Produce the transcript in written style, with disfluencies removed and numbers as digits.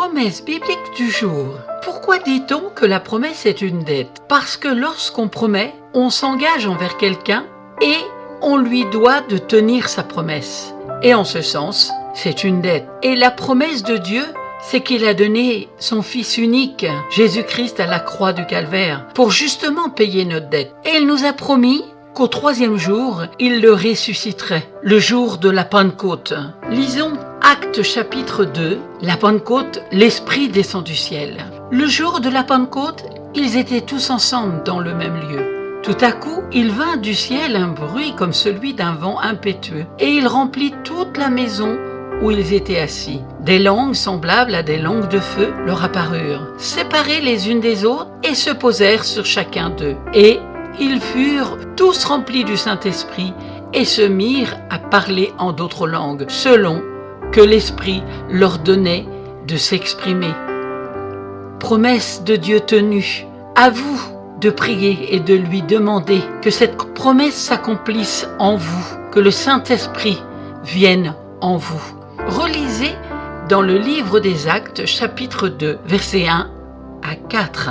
Promesse biblique du jour. Pourquoi dit-on que la promesse est une dette? Parce que lorsqu'on promet, on s'engage envers quelqu'un et on lui doit de tenir sa promesse. Et en ce sens, c'est une dette. Et la promesse de Dieu, c'est qu'il a donné son Fils unique, Jésus-Christ, à la croix du Calvaire, pour justement payer notre dette. Et il nous a promis qu'au 3e jour, il le ressusciterait, le jour de la Pentecôte. Lisons Actes chapitre 2, la Pentecôte, l'Esprit descend du ciel. Le jour de la Pentecôte, ils étaient tous ensemble dans le même lieu. Tout à coup, il vint du ciel un bruit comme celui d'un vent impétueux, et il remplit toute la maison où ils étaient assis. Des langues semblables à des langues de feu leur apparurent, séparées les unes des autres, et se posèrent sur chacun d'eux. Et ils furent tous remplis du Saint-Esprit et se mirent à parler en d'autres langues, selon que l'Esprit leur donnait de s'exprimer. Promesse de Dieu tenue. À vous de prier et de lui demander que cette promesse s'accomplisse en vous, que le Saint-Esprit vienne en vous. Relisez dans le livre des Actes, chapitre 2, versets 1 à 4.